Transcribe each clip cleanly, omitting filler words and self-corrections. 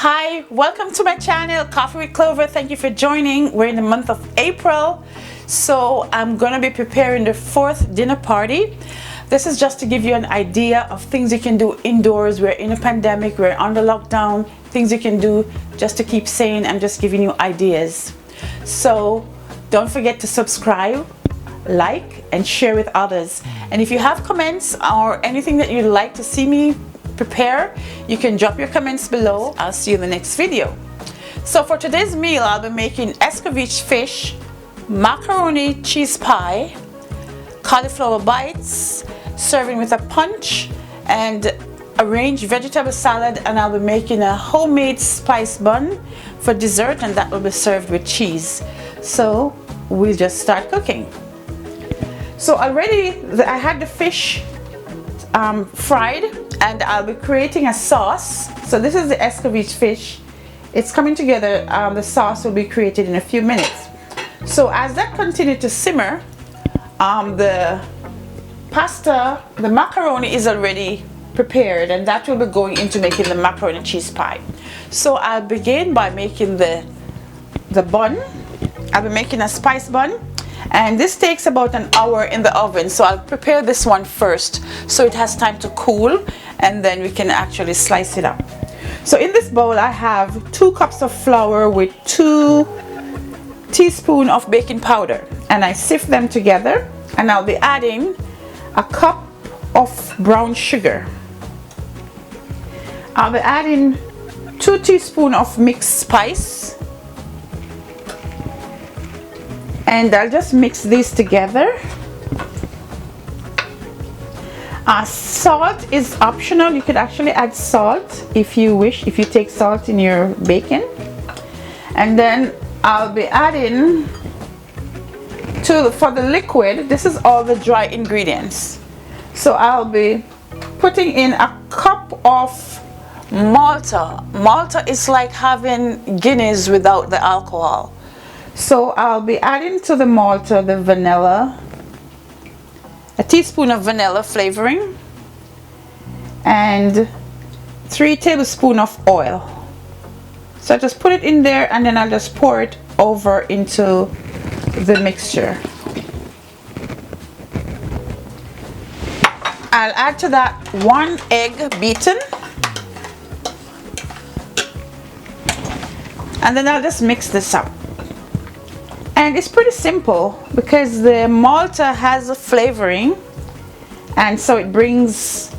Hi, welcome to my channel, Coffee with Clover. Thank you for joining. We're in the month of April, so I'm gonna be preparing the 4th dinner party. This is just to give you an idea of things you can do indoors. We're in a pandemic, we're under lockdown, things you can do just to keep sane. I'm just giving you ideas. So don't forget to subscribe, like, and share with others. And if you have comments or anything that you'd like to see me prepare, you can drop your comments below. I'll see you in the next video. So for today's meal, I'll be making ESCOVITCH fish, macaroni cheese pie, cauliflower bites, serving with a punch, and arranged vegetable salad, and I'll be making a homemade spice bun for dessert, and that will be served with cheese. So we'll just start cooking. So already I had the fish fried, and I'll be creating a sauce. So this is the ESCOVITCH fish. It's coming together. The sauce will be created in a few minutes. So as that continues to simmer, the pasta, the macaroni is already prepared, and that will be going into making the macaroni cheese pie. So I'll begin by making the bun. I'll be making a spice bun, and this takes about an hour in the oven. So I'll prepare this one first so it has time to cool, and then we can actually slice it up. So in this bowl I have 2 cups of flour with 2 teaspoons of baking powder, and I sift them together, and I'll be adding a cup of brown sugar. I'll be adding 2 teaspoons of mixed spice, and I'll just mix these together. Salt is optional. You could actually add salt if you wish, if you take salt in your bacon. And then I'll be adding for the liquid, this is all the dry ingredients. So I'll be putting in a cup of Malta. Malta is like having Guinness without the alcohol. So I'll be adding to the Malta the vanilla, a teaspoon of vanilla flavoring, and 3 tablespoons of oil. So I just put it in there, and then I'll just pour it over into the mixture. I'll add to that 1 egg beaten, and then I'll just mix this up. And it's pretty simple because the Malta has a flavoring, and so it brings,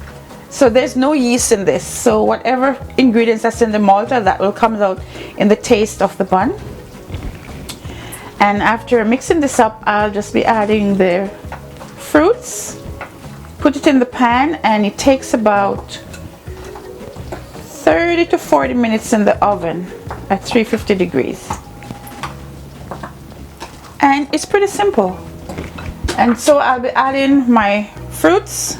so there's no yeast in this. So whatever ingredients that's in the Malta, that will come out in the taste of the bun. And after mixing this up, I'll just be adding the fruits, put it in the pan, and it takes about 30 to 40 minutes in the oven at 350 degrees. And it's pretty simple. And so I'll be adding my fruits,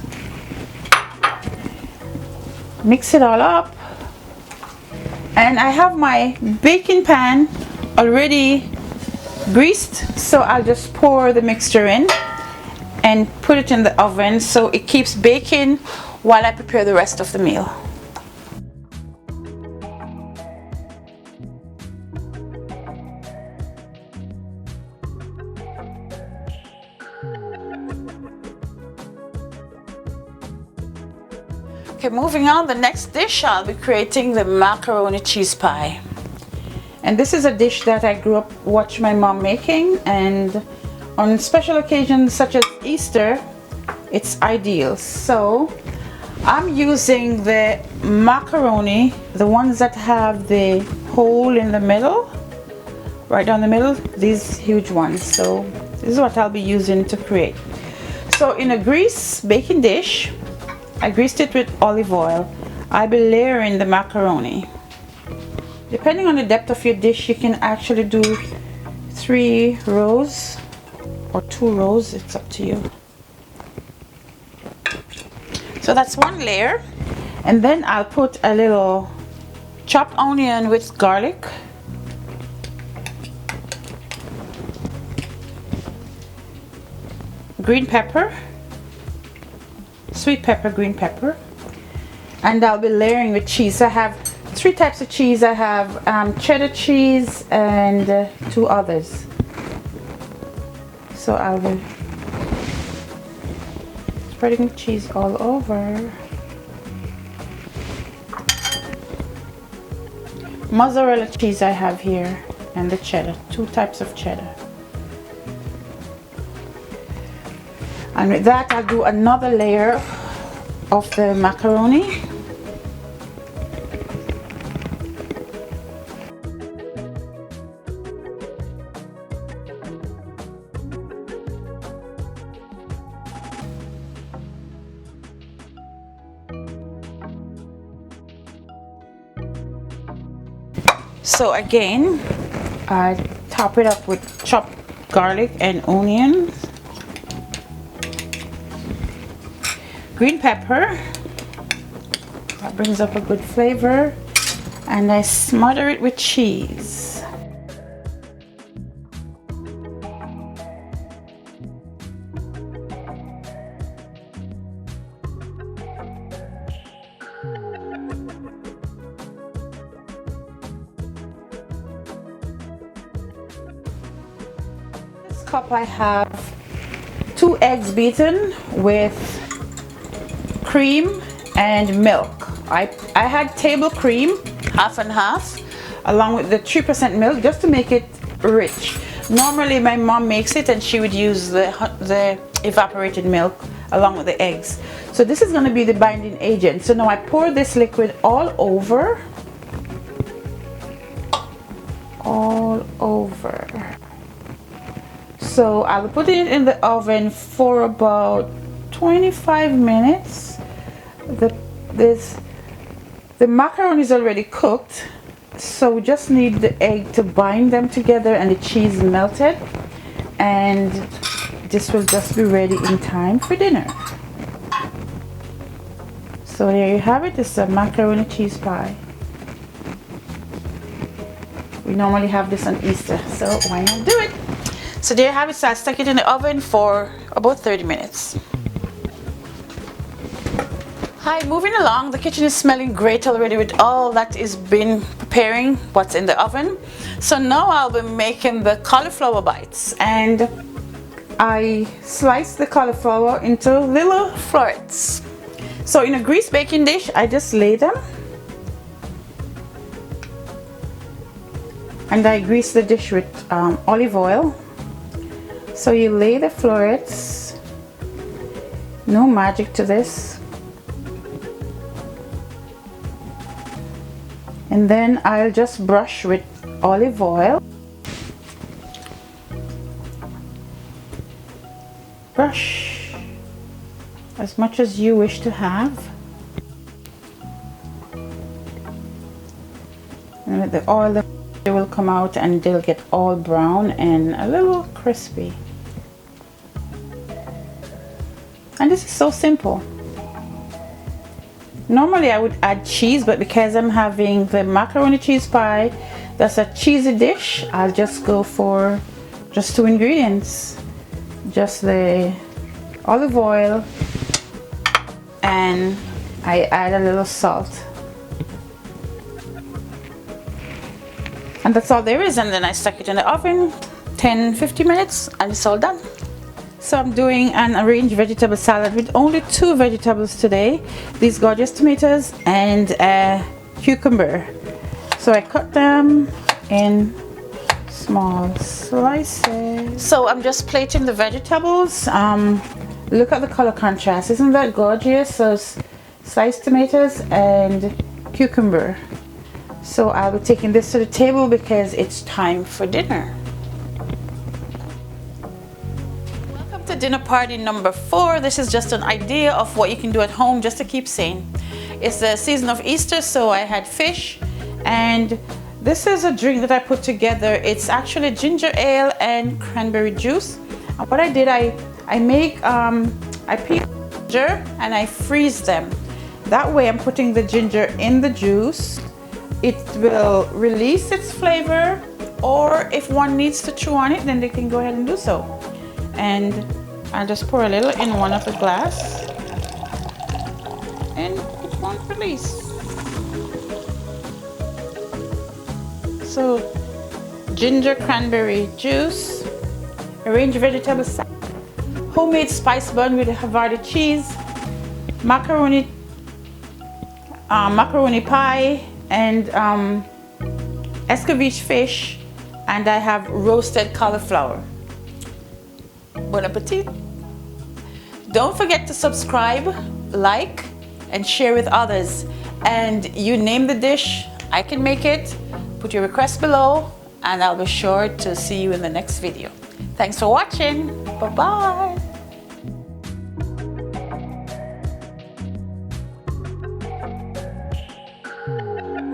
mix it all up, and I have my baking pan already greased, so I'll just pour the mixture in and put it in the oven so it keeps baking while I prepare the rest of the meal. Okay, moving on, the next dish, I'll be creating the macaroni cheese pie. And this is a dish that I grew up watching my mom making, and on special occasions such as Easter, it's ideal. So I'm using the macaroni, the ones that have the hole in the middle, right down the middle, these huge ones. So this is what I'll be using to create. So in a grease baking dish, I greased it with olive oil. I'll be layering the macaroni. Depending on the depth of your dish, you can actually do 3 rows or 2 rows, it's up to you. So that's 1 layer, and then I'll put a little chopped onion with garlic, green pepper, sweet pepper, green pepper, and I'll be layering with cheese. I have three types of cheese. I have cheddar cheese and two others. So I'll be spreading the cheese all over. Mozzarella cheese I have here, and the cheddar, two types of cheddar. And with that, I'll do another layer of the macaroni. So again, I top it up with chopped garlic and onions, green pepper, that brings up a good flavor, and I smother it with cheese. Cup I have 2 eggs beaten with cream and milk. I had table cream, half and half, along with the 3% milk, just to make it rich. Normally my mom makes it and she would use the evaporated milk along with the eggs. So this is going to be the binding agent. So now I pour this liquid all over. So I'll put it in the oven for about 25 minutes. The macaroni is already cooked, so we just need the egg to bind them together and the cheese melted, and this will just be ready in time for dinner. So there you have it. It's a macaroni cheese pie. We normally have this on Easter, so why not do it? So there you have it. So I stuck it in the oven for about 30 minutes. Hi, moving along. The kitchen is smelling great already with all that is been preparing what's in the oven. So now I'll be making the cauliflower bites, and I slice the cauliflower into little florets. So in a grease baking dish, I just lay them, and I grease the dish with olive oil. So you lay the florets, no magic to this. And then I'll just brush with olive oil. Brush as much as you wish to have. And with the oil, they will come out and they'll get all brown and a little crispy. And this is so simple. Normally I would add cheese, but because I'm having the macaroni cheese pie, that's a cheesy dish, I'll just go for just 2 ingredients. Just the olive oil, and I add a little salt. And that's all there is, and then I stuck it in the oven 10-15 minutes and it's all done. So I'm doing an arranged vegetable salad with only 2 vegetables today. These gorgeous tomatoes and a cucumber. So I cut them in small slices. So I'm just plating the vegetables. Look at the color contrast. Isn't that gorgeous? So sliced tomatoes and cucumber. So I'll be taking this to the table because it's time for dinner. Welcome to dinner party number 4. This is just an idea of what you can do at home just to keep sane. It's the season of Easter, so I had fish, and this is a drink that I put together. It's actually ginger ale and cranberry juice. And what I did, I peel ginger and I freeze them. That way I'm putting the ginger in the juice. It will release its flavor, or if one needs to chew on it, then they can go ahead and do so. And I'll just pour a little in one of the glass, and it won't release. So ginger cranberry juice, arranged vegetable salad, homemade spice bun with Havarti cheese, macaroni pie, and ESCOVITCH fish, and I have roasted cauliflower. Bon appetit! Don't forget to subscribe, like, and share with others. And you name the dish, I can make it. Put your request below, and I'll be sure to see you in the next video. Thanks for watching. Bye-bye.